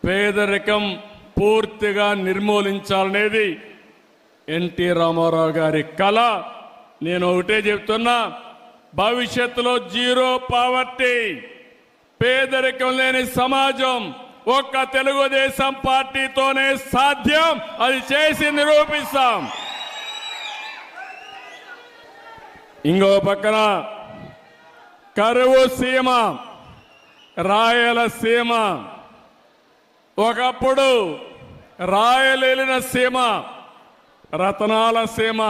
పేదరికం పూర్తిగా నిర్మూలించాలనేది ఎన్టీ రామారావు గారి కళ. నేను ఒకటే చెప్తున్నా, భవిష్యత్తులో జీరో పావర్టీ, పేదరికం లేని సమాజం ఒక్క తెలుగుదేశం పార్టీతోనే సాధ్యం. అది చేసి నిరూపిస్తాం. ఇంకో పక్కన కరువు సీమ, రాయలసీమ, ఒకప్పుడు రాయలేలిన సీమ, రతనాల సీమ,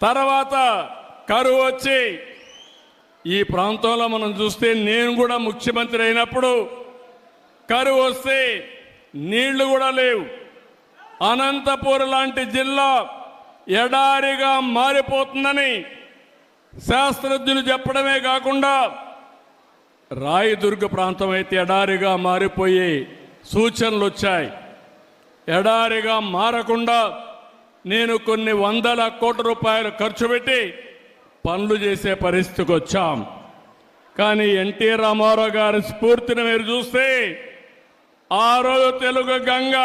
తర్వాత కరువు వచ్చి ఈ ప్రాంతంలో మనం చూస్తే నేను కూడా ముఖ్యమంత్రి అయినప్పుడు కరువు వస్తే నీళ్లు కూడా లేవు. అనంతపూర్ లాంటి జిల్లా ఎడారిగా మారిపోతుందని శాస్త్రజ్ఞులు చెప్పడమే కాకుండా రాయదుర్గ ప్రాంతం అయితే ఎడారిగా మారిపోయే సూచనలు వచ్చాయి. ఎడారిగా మారకుండా నేను కొన్ని వందల కోట్ల రూపాయలు ఖర్చు పెట్టి పనులు చేసే పరిస్థితికి వచ్చాం. కానీ ఎన్టీ రామారావు గారి స్ఫూర్తిని మీరు చూస్తే ఆ రోజు తెలుగు గంగ,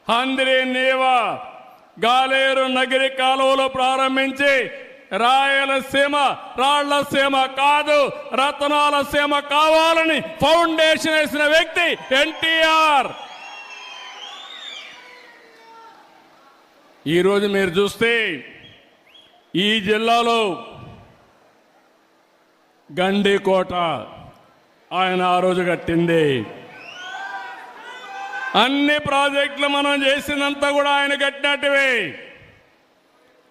హంద్రి నీవ, గాలేరు నగిరి కాలువలు ప్రారంభించి రాయలసీమ రాళ్లసీమ కాదు రతనాల సీమ కావాలని ఫౌండేషన్ వేసిన వ్యక్తి ఎన్టీఆర్. ఈరోజు మీరు చూస్తే ఈ జిల్లాలో గండికోట ఆయన ఆ రోజు కట్టింది. అన్ని ప్రాజెక్టులు మనం చేసినంతా కూడా ఆయన కట్టినట్టువే.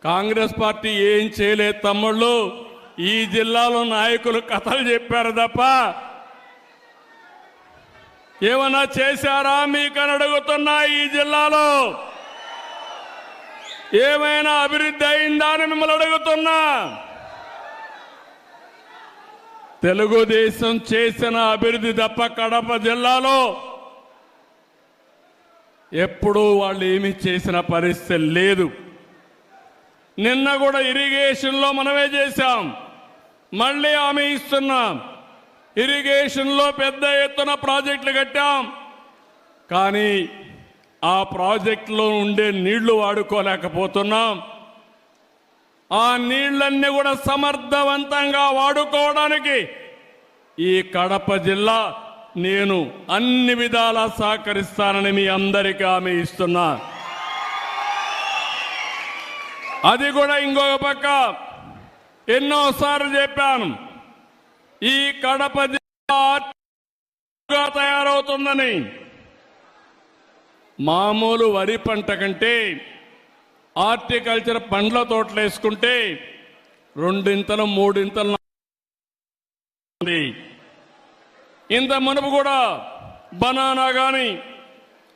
కాంగ్రెస్ పార్టీ ఏం చేయలేదు తమ్ముళ్ళు. ఈ జిల్లాలో నాయకులు కథలు చెప్పారు తప్ప ఏమన్నా చేశారా మీకని అడుగుతున్నా. ఈ జిల్లాలో ఏమైనా అభివృద్ధి అయిందా అని మిమ్మల్ని అడుగుతున్నా. తెలుగుదేశం చేసిన అభివృద్ధి తప్ప కడప జిల్లాలో ఎప్పుడూ వాళ్ళు ఏమీ చేసిన పరిస్థితి లేదు. నిన్న కూడా ఇరిగేషన్లో మనమే చేశాం, మళ్ళీ హామీ ఇస్తున్నాం. ఇరిగేషన్లో పెద్ద ఎత్తున ప్రాజెక్టులు కట్టాం. కానీ ఆ ప్రాజెక్టులో ఉండే నీళ్లు వాడుకోలేకపోతున్నాం. ఆ నీళ్లన్నీ కూడా సమర్థవంతంగా వాడుకోవడానికి ఈ కడప జిల్లా నేను అన్ని విధాలా సహకరిస్తానని మీ అందరికీ హామీ ఇస్తున్నా. అది కూడా ఇంకొక పక్క ఎన్నోసార్లు చెప్పాను, ఈ కడప జిల్లా తయారవుతుందని. మామూలు వరి పంట కంటే హార్టికల్చర్ పండ్ల తోటలు వేసుకుంటే రెండింతలు మూడింతలు. ఇంత మునుపు కూడా బనానా కానీ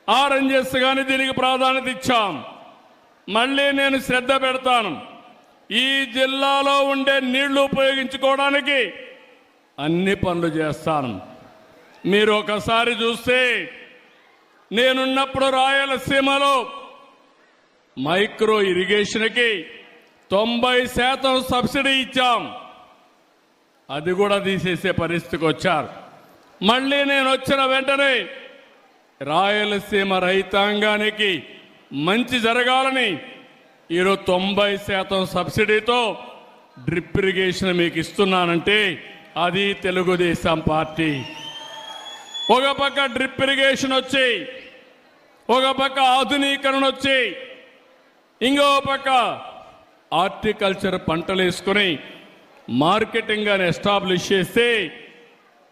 ఆరెంజెస్ కానీ దీనికి ప్రాధాన్యత ఇచ్చాం. మళ్ళీ నేను శ్రద్ధ పెడతాను. ఈ జిల్లాలో ఉండే నీళ్లు ఉపయోగించుకోవడానికి అన్ని పనులు చేస్తాను. మీరు ఒకసారి చూస్తే నేనున్నప్పుడు రాయలసీమలో మైక్రో ఇరిగేషన్కి 90% సబ్సిడీ ఇచ్చాం. అది కూడా తీసేసే పరిస్థితికి వచ్చారు. మళ్ళీ నేను వచ్చిన వెంటనే రాయలసీమ రైతాంగానికి మంచి జరగాలని ఈరోజు 90% సబ్సిడీతో డ్రిప్ ఇరిగేషన్ మీకు ఇస్తున్నానంటే అది తెలుగుదేశం పార్టీ. ఒక పక్క డ్రిప్ ఇరిగేషన్ వచ్చి, ఒక పక్క ఆధునీకరణ వచ్చి, ఇంకో పక్క హార్టికల్చర్ పంటలు వేసుకుని మార్కెటింగ్ అని ఎస్టాబ్లిష్ చేస్తే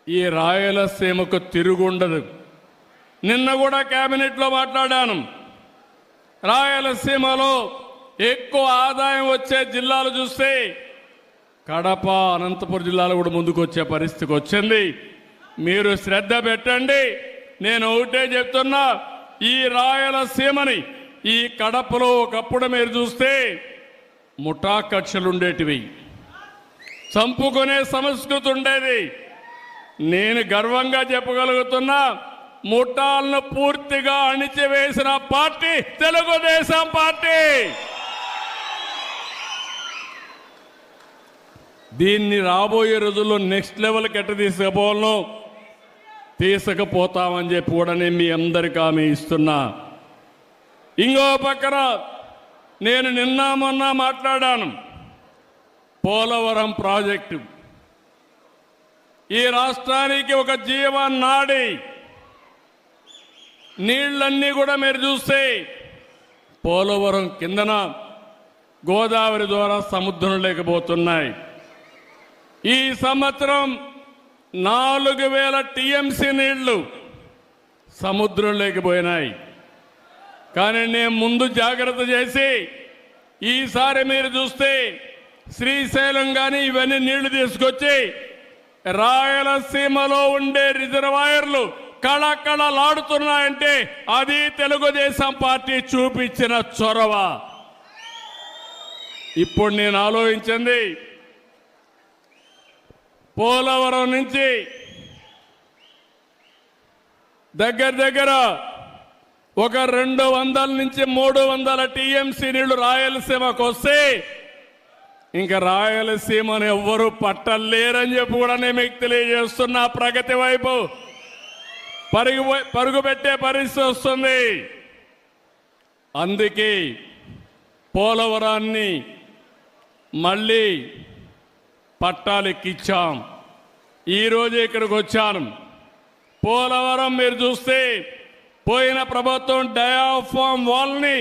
ఈ రాయలసీమకు తిరుగుండదు. నిన్న కూడా కేబినెట్లో మాట్లాడాను. రాయలసీమలో ఎక్కువ ఆదాయం వచ్చే జిల్లాలు చూస్తే కడప, అనంతపురం జిల్లాలు కూడా ముందుకు వచ్చే పరిస్థితికి వచ్చింది. మీరు శ్రద్ధ పెట్టండి. నేను ఒకటే చెప్తున్నా, ఈ రాయలసీమని ఈ కడపలో ఒకప్పుడు మీరు చూస్తే ముఠా కక్షలు ఉండేటివి, చంపుకునే సంస్కృతి ఉండేది. నేను గర్వంగా చెప్పగలుగుతున్నా, ముఠాలను పూర్తిగా అణిచివేసిన పార్టీ తెలుగుదేశం పార్టీ. దీన్ని రాబోయే రోజుల్లో నెక్స్ట్ లెవెల్కి ఎట్ట తీసుకుపోవాలను తీసుకుపోతామని చెప్పి కూడా నేను మీ అందరికీ హామీ ఇస్తున్నా. ఇంకో పక్కన నేను నిన్న మొన్న మాట్లాడాను. పోలవరం ప్రాజెక్టు ఈ రాష్ట్రానికి ఒక జీవనాడి. నీళ్ళన్నీ కూడా మీరు చూస్తే పోలవరం కిందన గోదావరి ద్వారా సముద్రం లేకపోతున్నాయి. ఈ సంవత్సరం 4000 టీఎంసీ నీళ్లు సముద్రం లేకపోయినాయి. కానీ నేను ముందు జాగ్రత్త చేసి ఈసారి మీరు చూస్తే శ్రీశైలం కానీ ఇవన్నీ నీళ్లు తీసుకొచ్చి రాయలసీమలో ఉండే రిజర్వాయర్లు కళకళలాడుతున్నాయంటే అది తెలుగుదేశం పార్టీ చూపించిన చొరవ. ఇప్పుడు నేను ఆలోచించింది, పోలవరం నుంచి దగ్గర ఒక 200 నుంచి 300 టీఎంసీ నీళ్లు రాయలసీమకు వస్తే ఇంకా రాయలసీమను ఎవ్వరూ పట్టలేరని చెప్పి కూడా నేను మీకు తెలియజేస్తున్నా. ప్రగతి వైపు పరుగు పెట్టే పరిస్థితి వస్తుంది. అందుకే పోలవరాన్ని మళ్ళీ పట్టాలెక్కించాం. ఈరోజు ఇక్కడికి వచ్చాను. పోలవరం మీరు చూస్తే పోయిన ప్రభుత్వం డయాఫామ్ వాల్ని